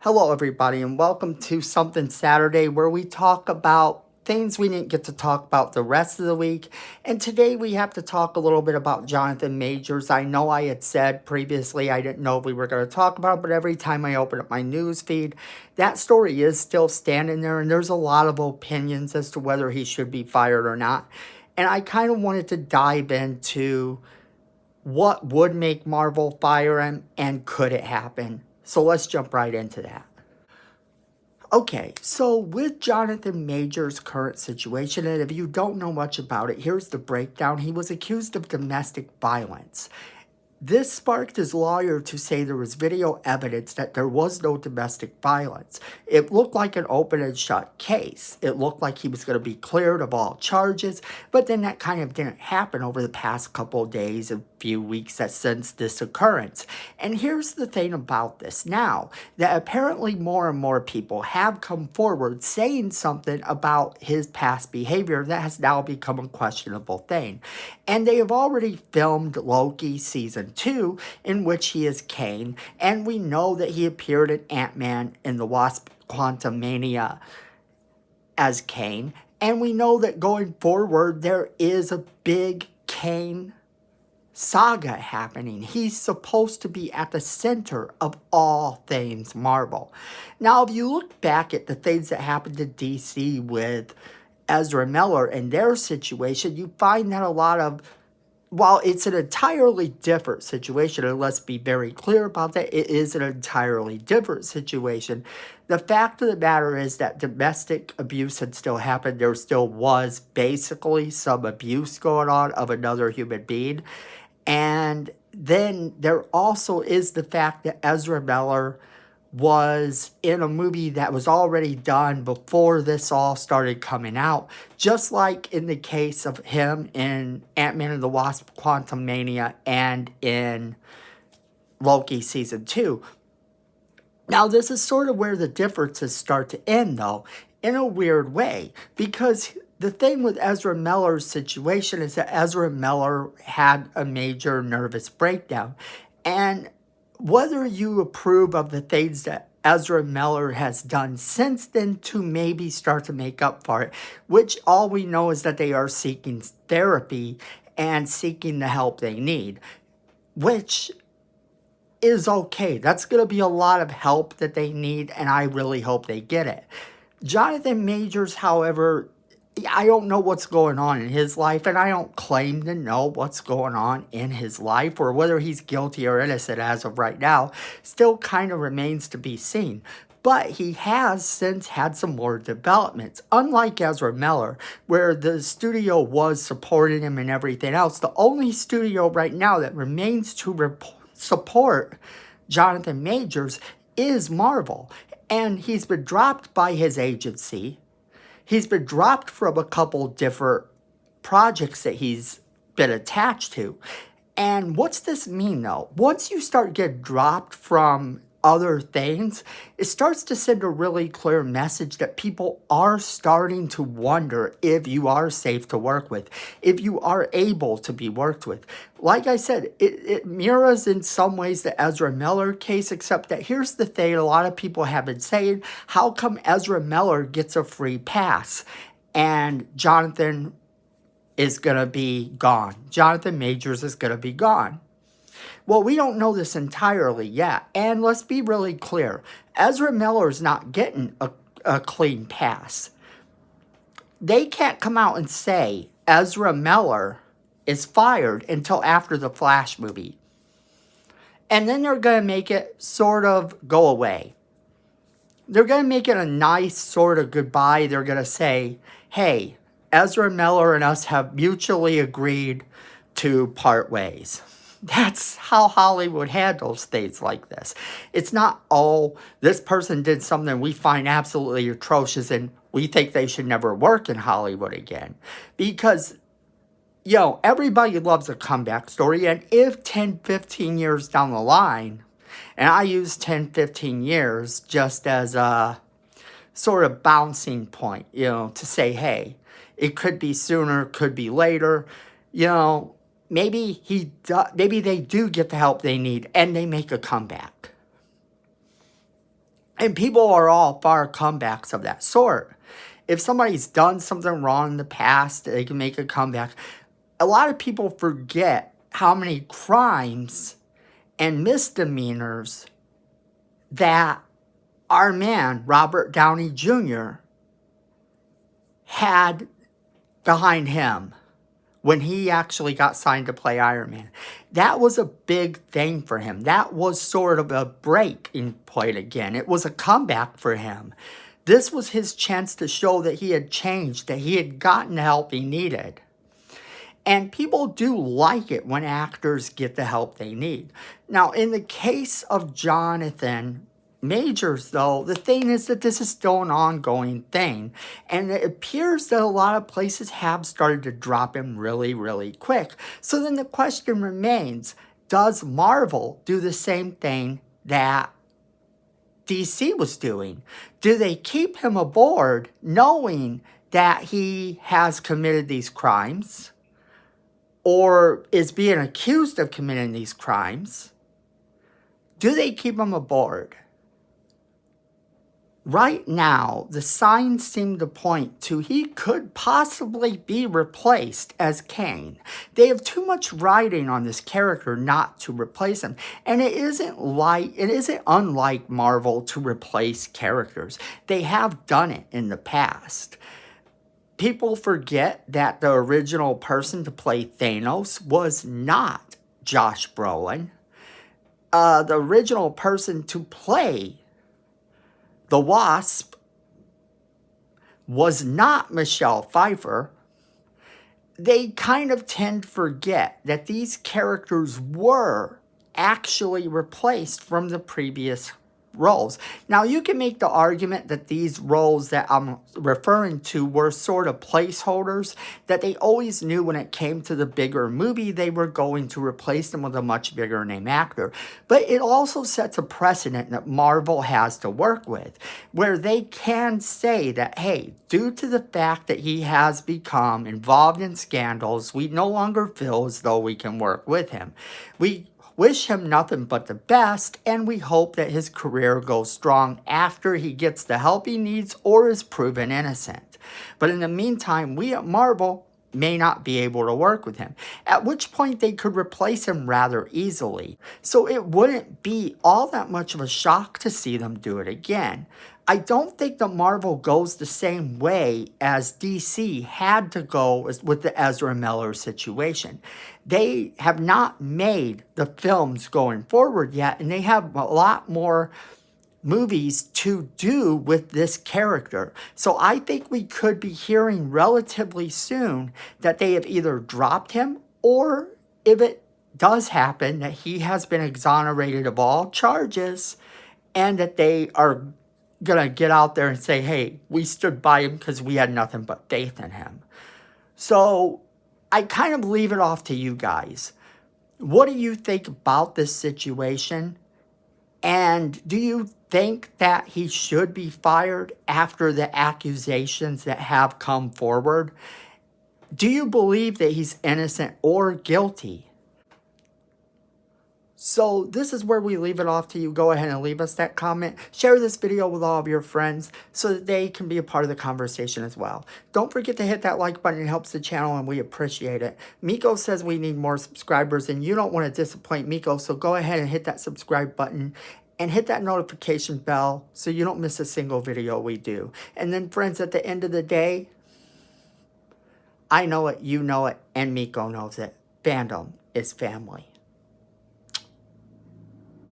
Hello, everybody, and welcome to Something Saturday, where we talk about things we didn't get to talk about the rest of the week. And today we have to talk a little bit about Johnathan Majors. I know I had said previously I didn't know if we were going to talk about it, but every time I open up my news feed, that story is still standing there, and there's a lot of opinions as to whether he should be fired or not. And I kind of wanted to dive into what would make Marvel fire him and could it happen. So let's jump right into that. Okay, so with Johnathan Majors' current situation, and if you don't know much about it, here's the breakdown. He was accused of domestic violence. This sparked his lawyer to say there was video evidence that there was no domestic violence. It looked like an open and shut case. It looked like he was going to be cleared of all charges, but then that kind of didn't happen over the past couple of days, a few weeks since this occurrence. And here's the thing about this now, that apparently more and more people have come forward saying something about his past behavior that has now become a questionable thing. And they have already filmed Loki season 2, in which he is Kang, and we know that he appeared in Ant-Man and the Wasp Quantumania as Kang, and we know that going forward there is a big Kang saga happening. He's supposed to be at the center of all things Marvel. Now, if you look back at the things that happened to DC with Ezra Miller and their situation, you find that a lot of, while it's an entirely different situation, and let's be very clear about that, it is an entirely different situation. The fact of the matter is that domestic abuse had still happened. There still was basically some abuse going on of another human being. And then there also is the fact that Ezra Miller was in a movie that was already done before this all started coming out, just like in the case of him in Ant-Man and the Wasp Quantumania and in Loki season 2. Now, this is sort of where the differences start to end, though, in a weird way, because the thing with Ezra Miller's situation is that Ezra Miller had a major nervous breakdown. And whether you approve of the things that Ezra Miller has done since then to maybe start to make up for it, which all we know is that they are seeking therapy and seeking the help they need, which is okay. That's going to be a lot of help that they need, and I really hope they get it. Johnathan Majors, however, I don't know what's going on in his life, and I don't claim to know what's going on in his life, or whether he's guilty or innocent as of right now still kind of remains to be seen. But he has since had some more developments. Unlike Ezra Miller, where the studio was supporting him and everything else, the only studio right now that remains to support Johnathan Majors is Marvel. And he's been dropped by his agency. He's been dropped from a couple different projects that he's been attached to. And what's this mean, though? Once you start getting dropped from other things, it starts to send a really clear message that people are starting to wonder if you are safe to work with, if you are able to be worked with. Like I said, it mirrors in some ways the Ezra Miller case, except that here's the thing a lot of people have been saying: how come Ezra Miller gets a free pass and Johnathan is going to be gone? Johnathan Majors is going to be gone. Well, we don't know this entirely yet, and let's be really clear. Ezra Miller's not getting a clean pass. They can't come out and say Ezra Miller is fired until after the Flash movie. And then they're going to make it sort of go away. They're going to make it a nice sort of goodbye. They're going to say, hey, Ezra Miller and us have mutually agreed to part ways. That's how Hollywood handles things like this. It's not, oh, this person did something we find absolutely atrocious and we think they should never work in Hollywood again. Because, everybody loves a comeback story. And if 10, 15 years down the line, and I use 10, 15 years just as a sort of bouncing point, to say, hey, it could be sooner, could be later, maybe they do get the help they need and they make a comeback. And people are all for comebacks of that sort. If somebody's done something wrong in the past, they can make a comeback. A lot of people forget how many crimes and misdemeanors that our man, Robert Downey Jr., had behind him when he actually got signed to play Iron Man. That was a big thing for him. That was sort of a breaking point again. It was a comeback for him. This was his chance to show that he had changed, that he had gotten the help he needed. And people do like it when actors get the help they need. Now, in the case of Johnathan Majors, though, the thing is that this is still an ongoing thing. And it appears that a lot of places have started to drop him really, really quick. So then the question remains, does Marvel do the same thing that DC was doing? Do they keep him aboard knowing that he has committed these crimes or is being accused of committing these crimes? Do they keep him aboard? Right now, the signs seem to point to he could possibly be replaced as Kang. They have too much writing on this character not to replace him. And it isn't unlike Marvel to replace characters. They have done it in the past. People forget that the original person to play Thanos was not Josh Brolin. The original person to play the Wasp was not Michelle Pfeiffer. They kind of tend to forget that these characters were actually replaced from the previous roles. Now, you can make the argument that these roles that I'm referring to were sort of placeholders, that they always knew when it came to the bigger movie, they were going to replace them with a much bigger name actor. But it also sets a precedent that Marvel has to work with, where they can say that, hey, due to the fact that he has become involved in scandals, we no longer feel as though we can work with him. We wish him nothing but the best, and we hope that his career goes strong after he gets the help he needs or is proven innocent. But in the meantime, we at Marvel may not be able to work with him, at which point they could replace him rather easily. So it wouldn't be all that much of a shock to see them do it again. I don't think that Marvel goes the same way as DC had to go with the Ezra Miller situation. They have not made the films going forward yet, and they have a lot more movies to do with this character. So I think we could be hearing relatively soon that they have either dropped him, or if it does happen, that he has been exonerated of all charges and that they are going to get out there and say, hey, we stood by him because we had nothing but faith in him. So I kind of leave it off to you guys. What do you think about this situation? And do you think that he should be fired after the accusations that have come forward? Do you believe that he's innocent or guilty? So this is where we leave it off to you. Go ahead and leave us that comment. Share this video with all of your friends so that they can be a part of the conversation as well. Don't forget to hit that like button. It helps the channel and we appreciate it. Miko says we need more subscribers and you don't want to disappoint Miko. So go ahead and hit that subscribe button and hit that notification bell so you don't miss a single video we do. And then friends, at the end of the day, I know it, you know it, and Miko knows it. Fandom is family.